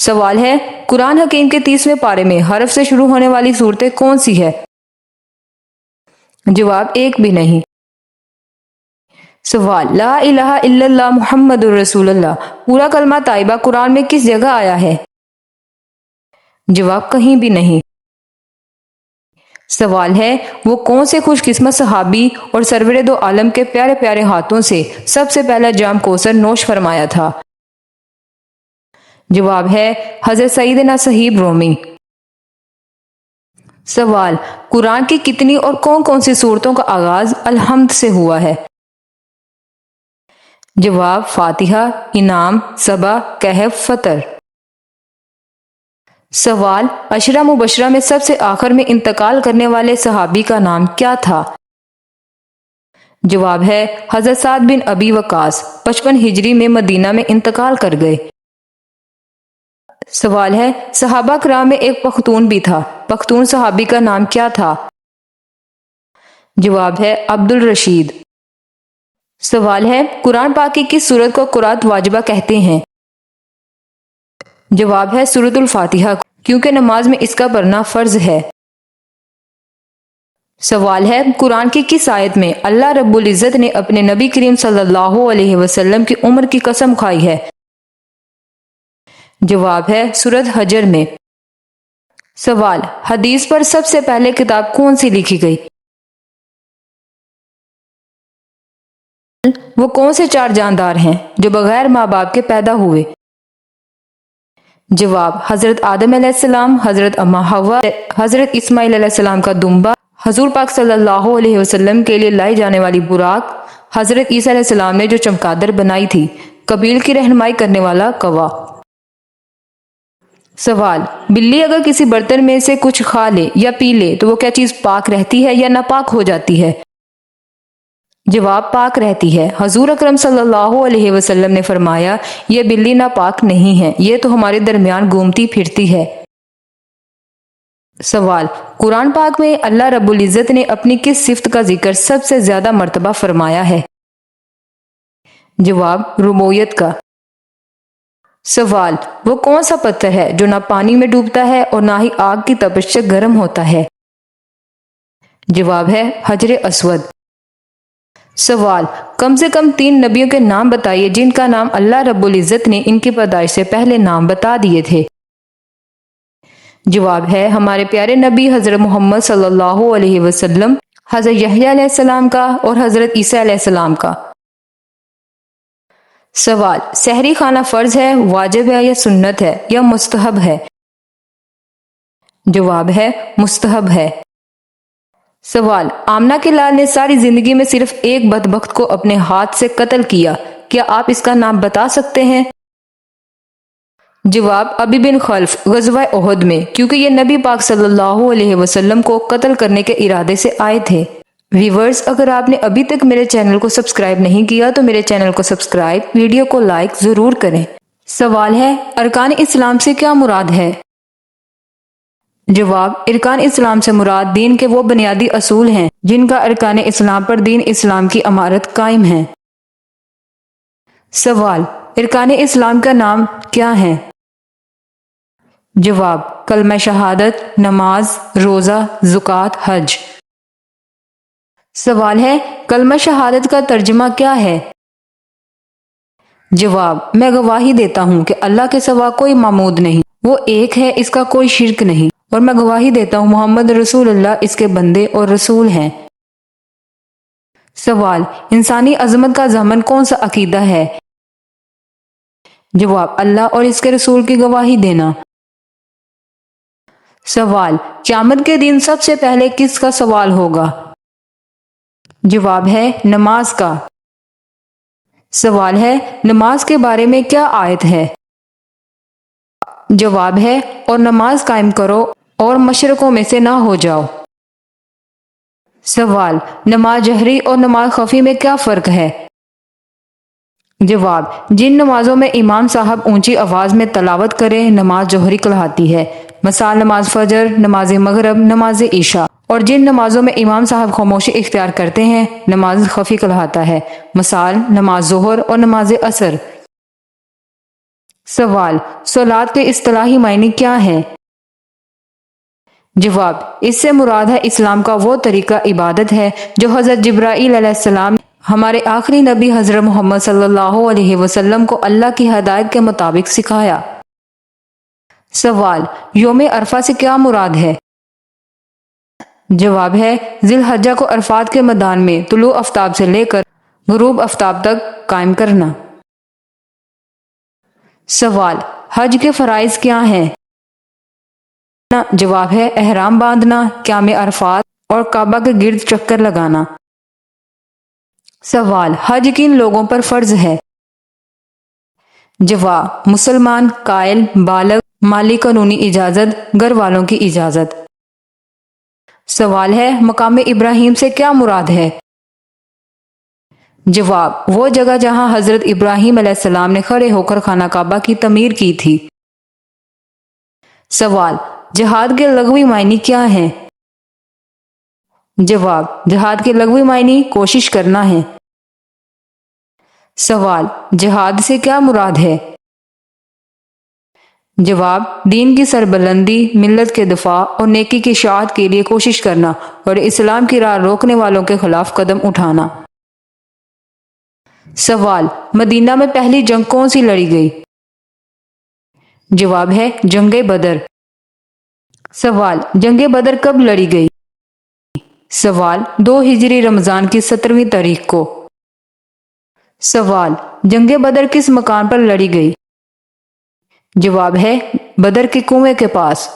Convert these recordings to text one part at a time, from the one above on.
سوال ہے قرآن حکیم کے 30ویں پارے میں حرف سے شروع ہونے والی صورتیں کون سی ہے؟ جواب ایک بھی نہیں۔ سوال لا الہ الا اللہ محمد الرسول اللہ پورا کلمہ طیبہ قرآن میں کس جگہ آیا ہے؟ جواب کہیں بھی نہیں۔ سوال ہے وہ کون سے خوش قسمت صحابی اور سرور دو عالم کے پیارے پیارے ہاتھوں سے سب سے پہلا جام کوثر نوش فرمایا تھا؟ جواب ہے حضرت سیدنا صہیب رومی۔ سوال قرآن کی کتنی اور کون کون سی سورتوں کا آغاز الحمد سے ہوا ہے؟ جواب فاتحہ، انعام، سبا، کہف، فطر۔ سوال عشرہ مبشرہ میں سب سے آخر میں انتقال کرنے والے صحابی کا نام کیا تھا؟ جواب ہے حضرت سعد بن ابی وقاص، 55 ہجری میں مدینہ میں انتقال کر گئے۔ سوال ہے صحابہ کرام میں ایک پختون بھی تھا، پختون صحابی کا نام کیا تھا؟ جواب ہے عبد الرشید۔ سوال ہے قرآن پاک کی کس سورت کو قرأت واجبہ کہتے ہیں؟ جواب ہے سورۃ الفاتحہ، کیونکہ نماز میں اس کا پڑھنا فرض ہے۔ سوال ہے قرآن کی کس آیت میں اللہ رب العزت نے اپنے نبی کریم صلی اللہ علیہ وسلم کی عمر کی قسم کھائی ہے؟ جواب ہے سورۃ حجر میں۔ سوال حدیث پر سب سے پہلے کتاب کون سی لکھی گئی؟ وہ کون سے 4 جاندار ہیں جو بغیر ماں باپ کے پیدا ہوئے؟ جواب حضرت آدم علیہ السلام، حضرت اما حوا، حضرت اسماعیل علیہ السلام کا دمبا، حضور پاک صلی اللہ علیہ وسلم کے لیے لائی جانے والی براق، حضرت عیسیٰ علیہ السلام نے جو چمگادر بنائی تھی، قبیل کی رہنمائی کرنے والا کوا۔ سوال بلی اگر کسی برتن میں سے کچھ کھا لے یا پی لے تو وہ کیا چیز پاک رہتی ہے یا ناپاک ہو جاتی ہے؟ جواب پاک رہتی ہے۔ حضور اکرم صلی اللہ علیہ وسلم نے فرمایا یہ بلی ناپاک نہیں ہے، یہ تو ہمارے درمیان گھومتی پھرتی ہے۔ سوال قرآن پاک میں اللہ رب العزت نے اپنی کس صفت کا ذکر سب سے زیادہ مرتبہ فرمایا ہے؟ جواب ربوبیت کا۔ سوال وہ کون سا پتھر ہے جو نہ پانی میں ڈوبتا ہے اور نہ ہی آگ کی تپش سے گرم ہوتا ہے؟ جواب ہے حجر اسود۔ سوال کم سے کم 3 نبیوں کے نام بتائیے جن کا نام اللہ رب العزت نے ان کی پیدائش سے پہلے نام بتا دیے تھے۔ جواب ہے ہمارے پیارے نبی حضرت محمد صلی اللہ علیہ وسلم، حضرت یحییٰ علیہ السلام کا اور حضرت عیسیٰ علیہ السلام کا۔ سوال سحری کھانا فرض ہے، واجب ہے یا سنت ہے یا مستحب ہے؟ جواب ہے مستحب ہے۔ سوال آمنہ کے لال نے ساری زندگی میں صرف ایک بدبخت کو اپنے ہاتھ سے قتل کیا، کیا آپ اس کا نام بتا سکتے ہیں؟ جواب ابی بن خلف، غزوہ احد میں، کیونکہ یہ نبی پاک صلی اللہ علیہ وسلم کو قتل کرنے کے ارادے سے آئے تھے۔ ویورز اگر آپ نے ابھی تک میرے چینل کو سبسکرائب نہیں کیا تو میرے چینل کو سبسکرائب، ویڈیو کو لائک ضرور کریں۔ سوال ہے ارکان اسلام سے کیا مراد ہے؟ جواب ارکان اسلام سے مراد دین کے وہ بنیادی اصول ہیں جن کا ارکان اسلام پر دین اسلام کی امارت قائم ہے۔ سوال ارکان اسلام کا نام کیا ہے؟ جواب کلمہ شہادت، نماز، روزہ، زکوٰۃ، حج۔ سوال ہے کلمہ شہادت کا ترجمہ کیا ہے؟ جواب میں گواہی دیتا ہوں کہ اللہ کے سوا کوئی معبود نہیں، وہ ایک ہے، اس کا کوئی شرک نہیں، اور میں گواہی دیتا ہوں محمد رسول اللہ اس کے بندے اور رسول ہیں۔ سوال انسانی عظمت کا ضامن کون سا عقیدہ ہے؟ جواب اللہ اور اس کے رسول کی گواہی دینا۔ سوال قیامت کے دن سب سے پہلے کس کا سوال ہوگا؟ جواب ہے نماز کا۔ سوال ہے نماز کے بارے میں کیا آیت ہے؟ جواب ہے اور نماز قائم کرو اور مشرکوں میں سے نہ ہو جاؤ۔ سوال نماز جہری اور نماز خفی میں کیا فرق ہے؟ جواب جن نمازوں میں امام صاحب اونچی آواز میں تلاوت کرے نماز جوہری کہلاتی ہے، مثال نماز فجر، نماز مغرب، نماز عشاء، اور جن نمازوں میں امام صاحب خاموشی اختیار کرتے ہیں نماز خفی کہلاتا ہے، مثال نماز ظہر اور نماز عصر۔ سوال، صلات کے اصطلاحی معنی کیا ہے؟ جواب، اس سے مراد ہے اسلام کا وہ طریقہ عبادت ہے جو حضرت جبرائیل علیہ السلام نے ہمارے آخری نبی حضرت محمد صلی اللہ علیہ وسلم کو اللہ کی ہدایت کے مطابق سکھایا۔ سوال، یوم عرفہ سے کیا مراد ہے؟ جواب ہے، ذی الحجہ کو عرفات کے میدان میں طلوع آفتاب سے لے کر غروب آفتاب تک قائم کرنا۔ سوال، حج کے فرائض کیا ہیں؟ جواب ہے، احرام باندھنا، قیام عرفات اور کعبہ کے گرد چکر لگانا۔ سوال، حج کن لوگوں پر فرض ہے؟ جواب، مسلمان، قائل، بالغ، مالی قانونی اجازت، گھر والوں کی اجازت۔ سوال ہے، مقام ابراہیم سے کیا مراد ہے؟ جواب، وہ جگہ جہاں حضرت ابراہیم علیہ السلام نے کھڑے ہو کر خانہ کعبہ کی تعمیر کی تھی۔ سوال، جہاد کے لغوی معنی کیا ہیں؟ جواب، جہاد کے لغوی معنی کوشش کرنا ہے۔ سوال، جہاد سے کیا مراد ہے؟ جواب، دین کی سربلندی، ملت کے دفاع اور نیکی کی اشاعت کے لیے کوشش کرنا اور اسلام کی راہ روکنے والوں کے خلاف قدم اٹھانا۔ سوال، مدینہ میں پہلی جنگ کون سی لڑی گئی؟ جواب ہے، جنگ بدر۔ سوال، جنگ بدر کب لڑی گئی؟ سوال، 2 ہجری رمضان کی 17ویں تاریخ کو۔ سوال، جنگ بدر کس مکان پر لڑی گئی؟ جواب ہے، بدر کے کنویں کے پاس۔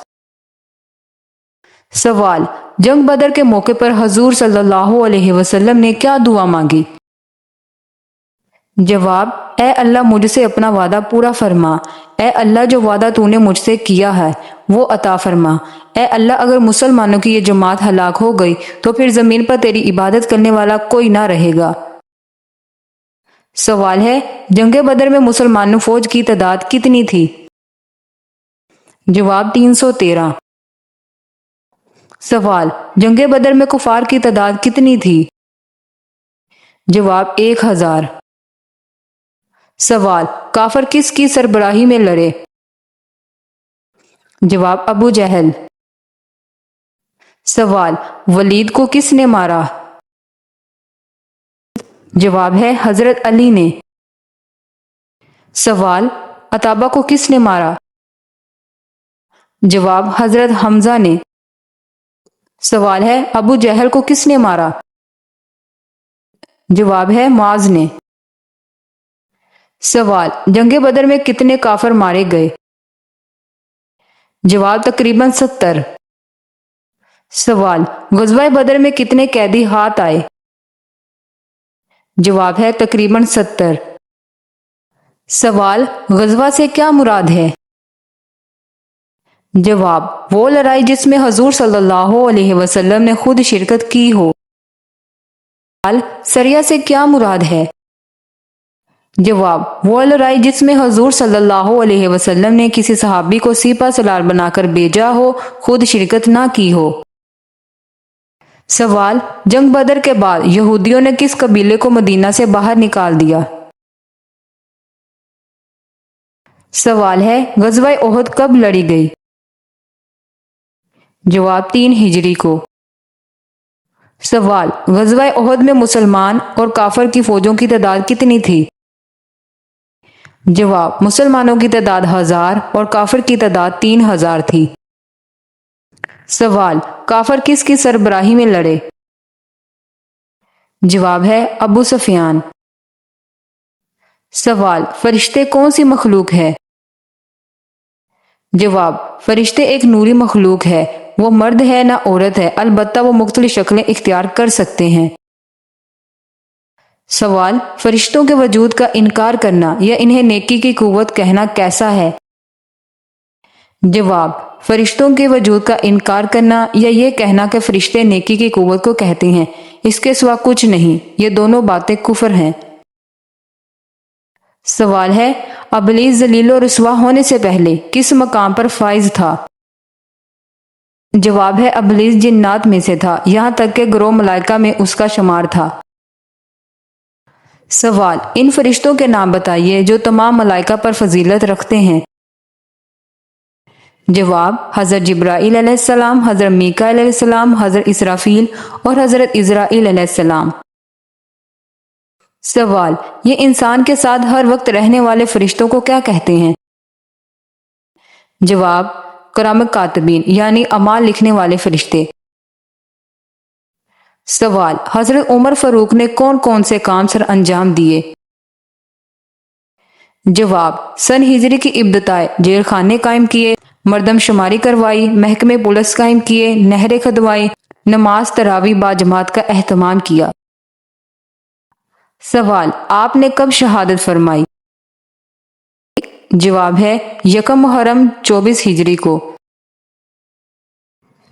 سوال، جنگ بدر کے موقع پر حضور صلی اللہ علیہ وسلم نے کیا دعا مانگی؟ جواب، اے اللہ مجھ سے اپنا وعدہ پورا فرما، اے اللہ جو وعدہ تو نے مجھ سے کیا ہے وہ عطا فرما، اے اللہ اگر مسلمانوں کی یہ جماعت ہلاک ہو گئی تو پھر زمین پر تیری عبادت کرنے والا کوئی نہ رہے گا۔ سوال ہے، جنگ بدر میں مسلمانوں فوج کی تعداد کتنی تھی؟ جواب، 313۔ سوال، جنگ بدر میں کفار کی تعداد کتنی تھی؟ جواب، 1000۔ سوال، کافر کس کی سربراہی میں لڑے؟ جواب، ابو جہل۔ سوال، ولید کو کس نے مارا؟ جواب ہے، حضرت علی نے۔ سوال، عتابہ کو کس نے مارا؟ جواب، حضرت حمزہ نے۔ سوال ہے، ابو جہل کو کس نے مارا؟ جواب ہے، معاذ نے۔ سوال، جنگ بدر میں کتنے کافر مارے گئے؟ جواب، تقریباً 70۔ سوال، غزوہ بدر میں کتنے قیدی ہاتھ آئے؟ جواب ہے، تقریباً 70۔ سوال، غزوہ سے کیا مراد ہے؟ جواب، وہ لڑائی جس میں حضور صلی اللہ علیہ وسلم نے خود شرکت کی ہو۔ سوال، سریہ سے کیا مراد ہے؟ جواب، وہ لڑائی جس میں حضور صلی اللہ علیہ وسلم نے کسی صحابی کو سپہ سالار بنا کر بھیجا ہو، خود شرکت نہ کی ہو۔ سوال، جنگ بدر کے بعد یہودیوں نے کس قبیلے کو مدینہ سے باہر نکال دیا؟ سوال ہے، غزوہ احد کب لڑی گئی؟ جواب، 3 ہجری کو۔ سوال، غزوہ احد میں مسلمان اور کافر کی فوجوں کی تعداد کتنی تھی؟ جواب، مسلمانوں کی تعداد 1000 اور کافر کی تعداد 3000 تھی۔ سوال، کافر کس کی سربراہی میں لڑے؟ جواب ہے، ابو سفیان۔ سوال، فرشتے کون سی مخلوق ہے؟ جواب، فرشتے ایک نوری مخلوق ہے، وہ مرد ہے نہ عورت ہے، البتہ وہ مختلف شکلیں اختیار کر سکتے ہیں۔ سوال، فرشتوں کے وجود کا انکار کرنا یا انہیں نیکی کی قوت کہنا کیسا ہے؟ جواب، فرشتوں کے وجود کا انکار کرنا یا یہ کہنا کہ فرشتے نیکی کی قوت کو کہتے ہیں، اس کے سوا کچھ نہیں، یہ دونوں باتیں کفر ہیں۔ سوال ہے، ابلیس ذلیل و رسوا ہونے سے پہلے کس مقام پر فائز تھا؟ جواب ہے، ابلیس جنات میں سے تھا، یہاں تک کہ گروہ ملائکہ میں اس کا شمار تھا۔ سوال، ان فرشتوں کے نام بتائیے جو تمام ملائکہ پر فضیلت رکھتے ہیں۔ جواب، حضرت جبرائیل علیہ السلام، حضرت میکائیل علیہ السلام، حضرت اسرافیل اور حضرت عزرائیل علیہ السلام۔ سوال، یہ انسان کے ساتھ ہر وقت رہنے والے فرشتوں کو کیا کہتے ہیں؟ جواب، کرام کاتبین یعنی اعمال لکھنے والے فرشتے۔ سوال، حضرت عمر فاروق نے کون کون سے کام سر انجام دیے؟ جواب، سن ہجری کی ابتدائے جیل خانے قائم کیے، مردم شماری کروائی، محکمے پولیس قائم کیے، نہریں کھدوائی، نماز تراویح باجماعت کا اہتمام کیا۔ سوال، آپ نے کب شہادت فرمائی؟ جواب ہے 1 محرم 24 ہجری کو۔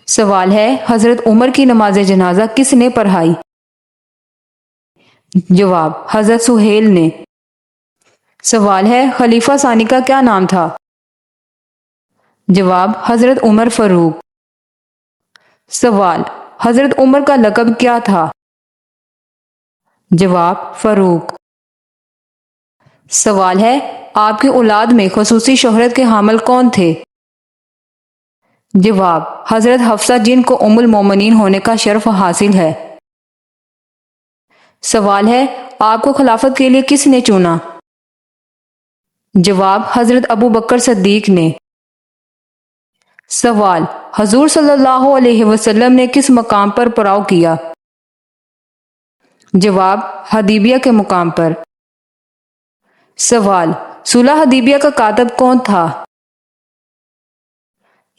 سوال ہے، حضرت عمر کی نماز جنازہ کس نے پڑھائی؟ جواب، حضرت سہیل نے۔ سوال ہے، خلیفہ ثانی کا کیا نام تھا؟ جواب، حضرت عمر فاروق۔ سوال، حضرت عمر کا لقب کیا تھا؟ جواب، فاروق۔ سوال ہے، آپ کی اولاد میں خصوصی شہرت کے حامل کون تھے؟ جواب، حضرت حفصہ جن کو ام المومنین ہونے کا شرف حاصل ہے۔ سوال ہے، آپ کو خلافت کے لیے کس نے چنا؟ جواب، حضرت ابو بکر صدیق نے۔ سوال، حضور صلی اللہ علیہ وسلم نے کس مقام پر پڑاؤ کیا؟ جواب، حدیبیہ کے مقام پر۔ سوال، صلح حدیبیہ کا کاتب کون تھا؟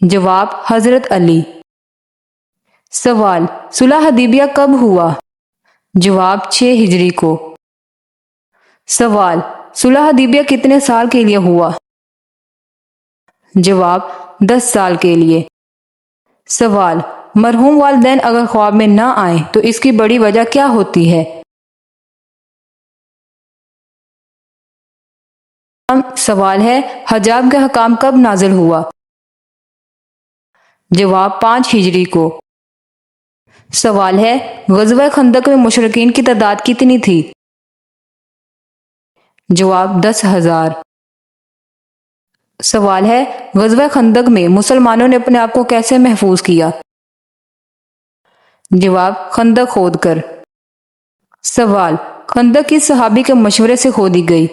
جواب، حضرت علی۔ سوال، صلح حدیبیہ کب ہوا؟ جواب، 6 ہجری کو۔ سوال، صلح حدیبیہ کتنے سال کے لیے ہوا؟ جواب، 10 سال کے لیے۔ سوال، مرحوم والدین اگر خواب میں نہ آئیں تو اس کی بڑی وجہ کیا ہوتی ہے؟ سوال ہے، حجاب کا حکام کب نازل ہوا؟ جواب، 5 ہجری کو۔ سوال ہے، غزوہ خندق میں مشرکین کی تعداد کتنی تھی؟ جواب، 10,000۔ سوال ہے، غزوہ خندق میں مسلمانوں نے اپنے آپ کو کیسے محفوظ کیا؟ جواب، خندق کھود کر۔ سوال، خندق کس صحابی کے مشورے سے کھودی گئی؟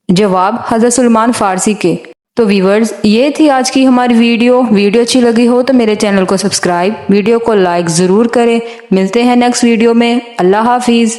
جواب، حضرت سلمان فارسی کے۔ تو ویورز، یہ تھی آج کی ہماری ویڈیو اچھی لگی ہو تو میرے چینل کو سبسکرائب، ویڈیو کو لائک ضرور کریں۔ ملتے ہیں نیکسٹ ویڈیو میں۔ اللہ حافظ۔